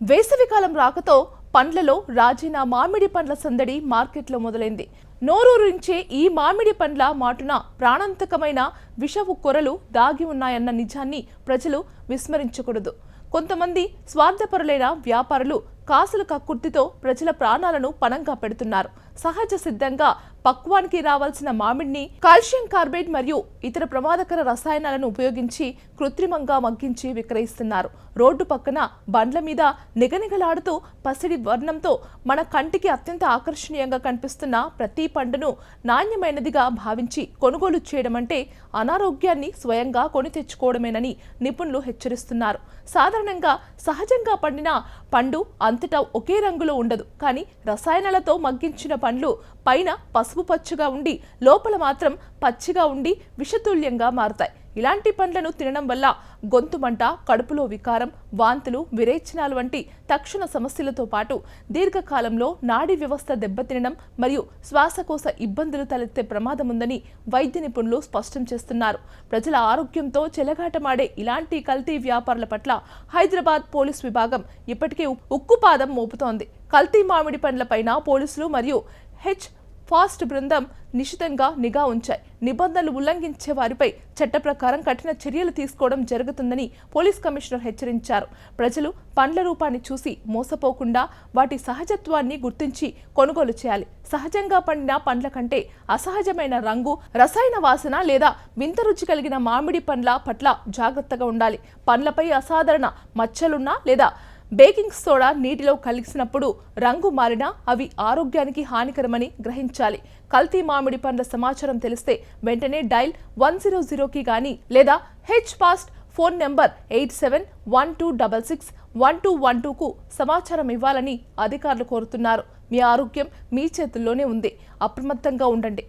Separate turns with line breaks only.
వేసవికాలం రాకతో పండ్లలో రాజైన మామిడి పండ్ల సందడి మార్కెట్లో మొదలైంది. నోరూరించే ఈ మామిడి పండ్ల మాటున ప్రాణాంతకమైన విషపు కొరలు దాగి ఉన్నాయన్న నిజాన్ని ప్రజలు విస్మరించకూడదు. కొంతమంది స్వార్థపరులైన వ్యాపారులు కాసుల కక్కుర్తితో ప్రజల ప్రాణాలను పణంగా పెడుతున్నారు. సహజ సిద్ధంగా పక్వానికి రావాల్సిన మామిడిని కాల్షియం కార్బైడ్ మరియు ఇతర ప్రమాదకర రసాయనాలను ఉపయోగించి కృత్రిమంగా మగ్గించి విక్రయిస్తున్నారు. రోడ్డు పక్కన బండ్ల మీద నిగనిగలాడుతూ పసిడి వర్ణంతో మన కంటికి అత్యంత ఆకర్షణీయంగా కనిపిస్తున్న ప్రతి పండును నాణ్యమైనదిగా భావించి కొనుగోలు చేయడం అంటే అనారోగ్యాన్ని స్వయంగా కొని తెచ్చుకోవడమేనని నిపుణులు హెచ్చరిస్తున్నారు. సాధారణంగా సహజంగా పండిన పండు అంతటా ఒకే రంగులో ఉండదు. కానీ రసాయనాలతో మగ్గించిన పండ్లు పైన పసుపు పచ్చగా ఉండి లోపల మాత్రం పచ్చిగా ఉండి విషతుల్యంగా మారతాయి. ఇలాంటి పండ్లను తినడం వల్ల గొంతు మంట, కడుపులో వికారం, వాంతులు, విరేచనాలు వంటి తక్షణ సమస్యలతో పాటు దీర్ఘకాలంలో నాడీ వ్యవస్థ దెబ్బతినడం మరియు శ్వాసకోశ ఇబ్బందులు తలెత్తే ప్రమాదం ఉందని వైద్య నిపుణులు స్పష్టం చేస్తున్నారు. ప్రజల ఆరోగ్యంతో చెలగాటమాడే ఇలాంటి కల్తీ వ్యాపారుల పట్ల హైదరాబాద్ పోలీస్ విభాగం ఇప్పటికే ఉక్కుపాదం మోపుతోంది. కల్తీ మామిడి పండ్లపైన పోలీసులు మరియు ఫాస్ట్ బృందం నిశితంగా నిఘా ఉంచాయి. నిబంధనలు ఉల్లంఘించే వారిపై చట్ట ప్రకారం కఠిన చర్యలు తీసుకోవడం జరుగుతుందని పోలీస్ కమిషనర్ హెచ్చరించారు. ప్రజలు పండ్ల రూపాన్ని చూసి మోసపోకుండా వాటి సహజత్వాన్ని గుర్తించి కొనుగోలు చేయాలి. సహజంగా పండిన పండ్ల కంటే అసహజమైన రంగు, రసాయన వాసన లేదా వింత రుచి కలిగిన మామిడి పండ్ల పట్ల జాగ్రత్తగా ఉండాలి. పండ్లపై అసాధారణ మచ్చలున్నా లేదా బేకింగ్ సోడా నీటిలో కలిసినప్పుడు రంగు మారినా అవి ఆరోగ్యానికి హానికరమని గ్రహించాలి. కల్తీ మామిడి పండ్ల సమాచారం తెలిస్తే వెంటనే డైల్ 100కి గానీ లేదా ఫాస్ట్ ఫోన్ నెంబర్ 8712661212కు సమాచారం ఇవ్వాలని అధికారులు కోరుతున్నారు. మీ ఆరోగ్యం మీ చేతుల్లోనే ఉంది. అప్రమత్తంగా ఉండండి.